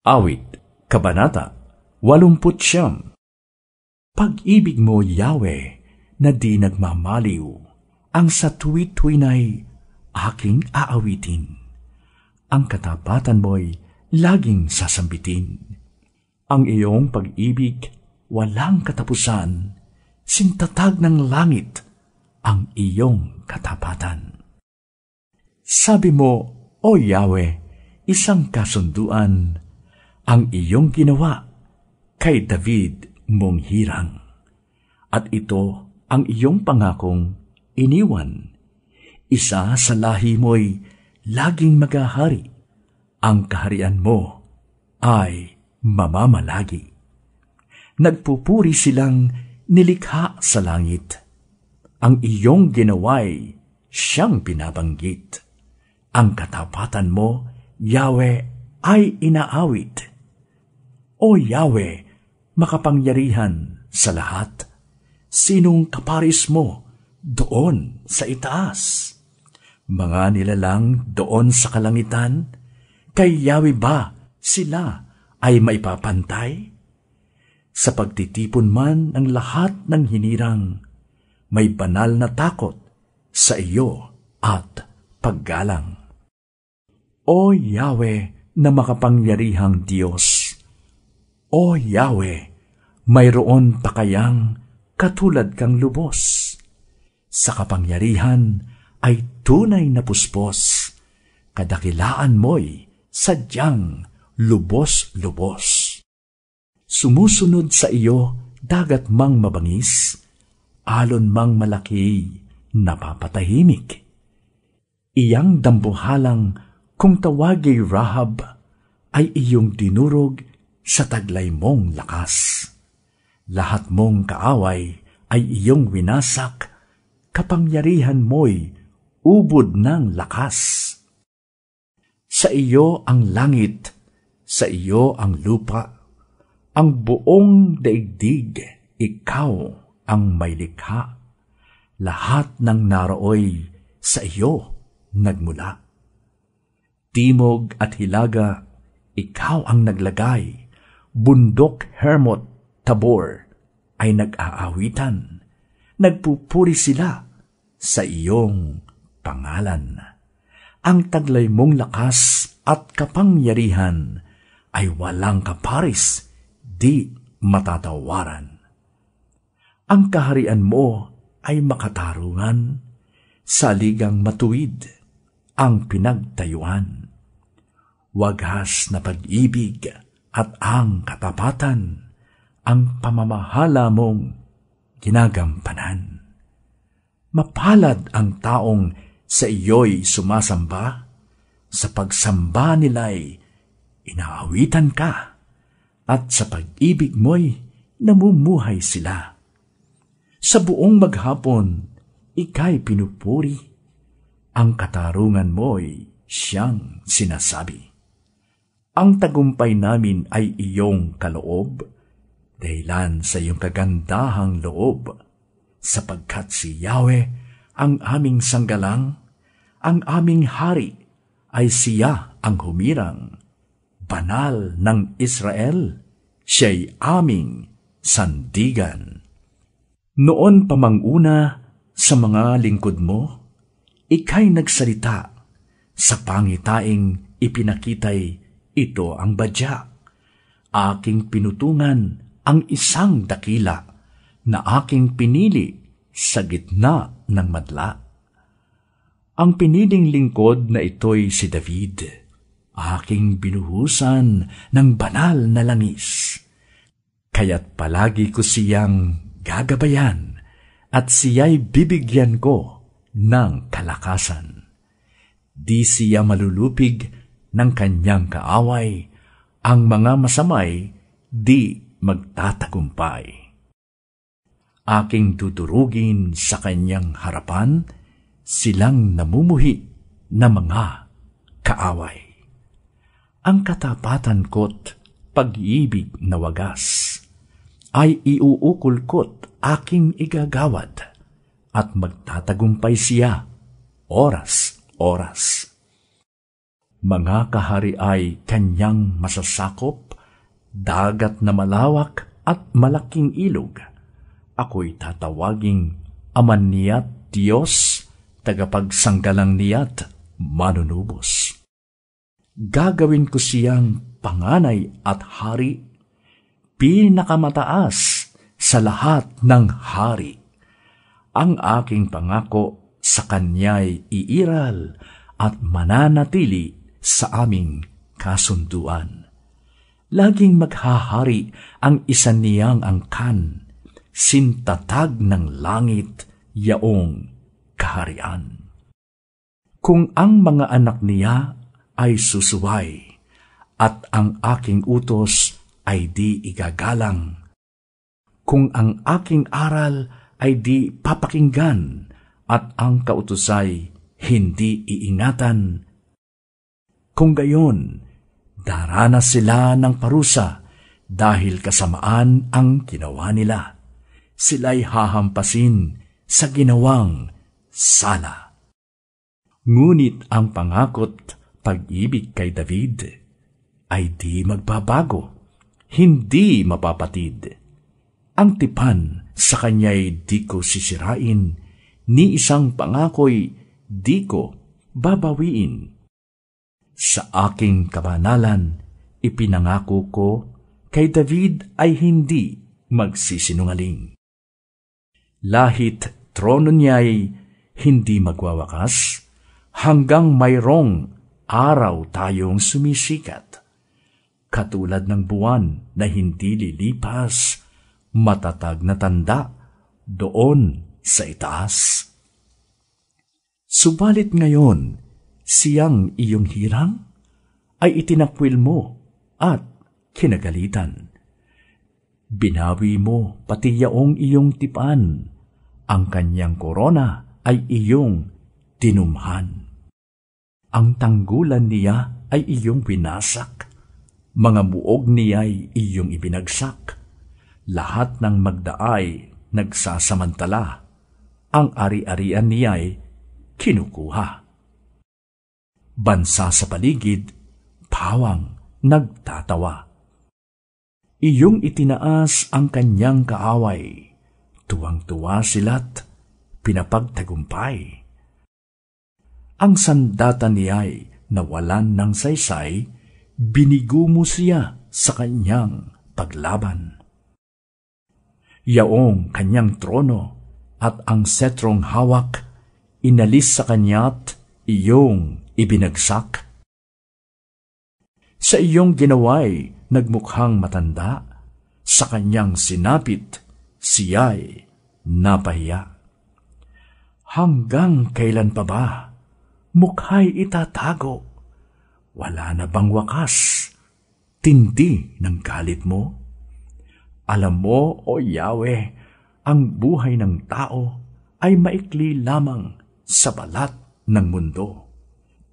Awit, Kabanata 89. Pag-ibig mo, Yahweh, na di nagmamaliw, ang sa tuwi-tuwinay aking aawitin. Ang katapatan mo'y laging sasambitin. Ang iyong pag-ibig walang katapusan, sintatag ng langit ang iyong katapatan. Sabi mo, O Yahweh, isang kasunduan ang iyong ginawa kay David mong hirang. At ito ang iyong pangakong iniwan. Isa sa lahi mo'y laging maghahari. Ang kaharian mo ay mamamalagi. Nagpupuri silang nilikha sa langit. Ang iyong ginawa'y siyang binabanggit. Ang katapatan mo, Yahweh, ay inaawit. O Yahweh, makapangyarihan sa lahat, sinong kaparis mo doon sa itaas? Mga nilalang doon sa kalangitan, kay Yahweh ba sila ay maipapantay? Sa pagtitipon man ng lahat ng hinirang, may banal na takot sa iyo at paggalang. O Yahweh na makapangyarihang Diyos, O Yahweh, mayroon pa kayang katulad kang lubos? Sa kapangyarihan ay tunay na puspos, kadakilaan mo'y sadyang lubos-lubos. Sumusunod sa iyo dagat mang mabangis, alon mang malaki napapatahimik. Iyang dambuhalang kung tawagay Rahab ay iyong dinurog sa taglay mong lakas. Lahat mong kaaway ay iyong winasak, kapangyarihan mo'y ubod ng lakas. Sa iyo ang langit, sa iyo ang lupa, ang buong daigdig, ikaw ang may likha. Lahat ng narooy sa iyo nagmula. Timog at hilaga, ikaw ang naglagay. Bundok, Hermot, Tabor ay nag-aawitan. Nagpupuri sila sa iyong pangalan. Ang taglay mong lakas at kapangyarihan ay walang kaparis, di matatawaran. Ang kaharian mo ay makatarungan, saligang matuwid ang pinagtayuan. Waghas na pag-ibig at ang katapatan, ang pamamahala mong ginagampanan. Mapalad ang taong sa iyo'y sumasamba, sa pagsamba nila'y inaawitan ka, at sa pag-ibig mo'y namumuhay sila. Sa buong maghapon, ika'y pinupuri, ang katarungan mo'y siyang sinasabi. Ang tagumpay namin ay iyong kaloob, dahilan sa iyong kagandahang loob, sapagkat si Yahweh ang aming sanggalang, ang aming hari ay siya ang humirang. Banal ng Israel, siya'y aming sandigan. Noon pamanguna sa mga lingkod mo, ika'y nagsalita, sa pangitaing ipinakitay ito ang badya. Aking pinutungan ang isang dakila na aking pinili sa gitna ng madla. Ang piniling lingkod na ito'y si David, aking binuhusan ng banal na langis. Kaya't palagi ko siyang gagabayan at siya'y bibigyan ko ng kalakasan. Di siya malulupig ng kanyang kaaway, ang mga masamay di magtatagumpay. Aking dudurugin sa kanyang harapan, silang namumuhi na mga kaaway. Ang katapatan ko't pag-ibig na wagas, ay iuukol ko't aking igagawad, at magtatagumpay siya oras-oras. Mga kahari ay kanyang masasakop, dagat na malawak at malaking ilog. Ako'y tatawaging Aman niya't Diyos, tagapagsanggalang niya't manunubos. Gagawin ko siyang panganay at hari, pinakamataas sa lahat ng hari. Ang aking pangako sa kanya'y iiral at mananatili sa aming kasunduan. Laging maghahari ang isa niyang angkan, sintatag ng langit yaong kaharian. Kung ang mga anak niya ay susuway at ang aking utos ay di igagalang, kung ang aking aral ay di papakinggan at ang kautusay hindi iingatan, kung gayon, daranas sila ng parusa dahil kasamaan ang ginawa nila. Sila'y hahampasin sa ginawang sala. Ngunit ang pangakot pag-ibig kay David ay di magbabago, hindi mapapatid. Ang tipan sa kanya'y di ko sisirain, ni isang pangako'y di ko babawiin. Sa aking kabanalan, ipinangako ko, kay David ay hindi magsisinungaling. Lahit trono niya'y hindi magwawakas, hanggang mayroong araw tayong sumisikat. Katulad ng buwan na hindi lilipas, matatag na tanda doon sa itaas. Subalit ngayon, siyang iyong hirang ay itinakwil mo at kinagalitan. Binawi mo pati yaong iyong tipan, ang kanyang korona ay iyong tinumhan. Ang tanggulan niya ay iyong winasak, mga buog niya'y iyong ibinagsak. Lahat ng magdaay nagsasamantala, ang ari-arian niya'y kinukuha. Bansa sa paligid, pawang nagtatawa. Iyong itinaas ang kanyang kaaway, tuwang-tuwa sila't pinapagtagumpay. Ang sandata niya'y nawalan ng saysay, binigo mo siya sa kanyang paglaban. Yaong kanyang trono at ang setrong hawak, inalis sa kanya't iyong ibinagsak. Sa iyong ginaway, nagmukhang matanda, sa kanyang sinapit, siya'y napahiya. Hanggang kailan pa ba, mukha'y itatago? Wala na bang wakas, tindi ng galit mo? Alam mo, O Yahweh, ang buhay ng tao ay maikli lamang sa balat ng mundo.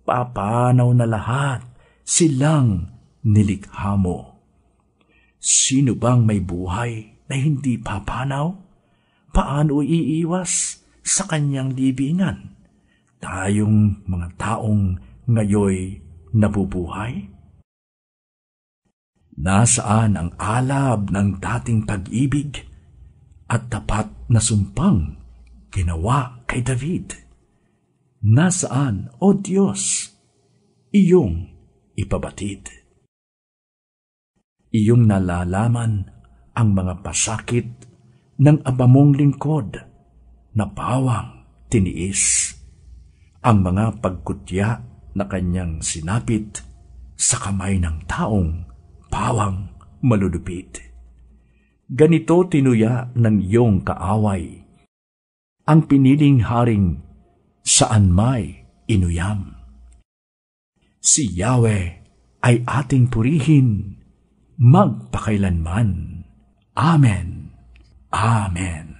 Papanaw na lahat silang nilikha mo. Sino bang may buhay na hindi papanaw? Paano iiwas sa kanyang libingan? Tayong mga taong ngayoy nabubuhay? Nasaan ang alab ng dating pag-ibig at tapat na sumpang ginawa kay David? Nasaan, O Diyos, iyong ipabatid? Iyong nalalaman ang mga pasakit ng abamong lingkod na pawang tiniis, ang mga pagkutya na kanyang sinapit sa kamay ng taong pawang malulupit. Ganito tinuya ng iyong kaaway ang piniling haring saan may inuyam. Si Yahweh ay ating purihin magpakailanman. Amen. Amen.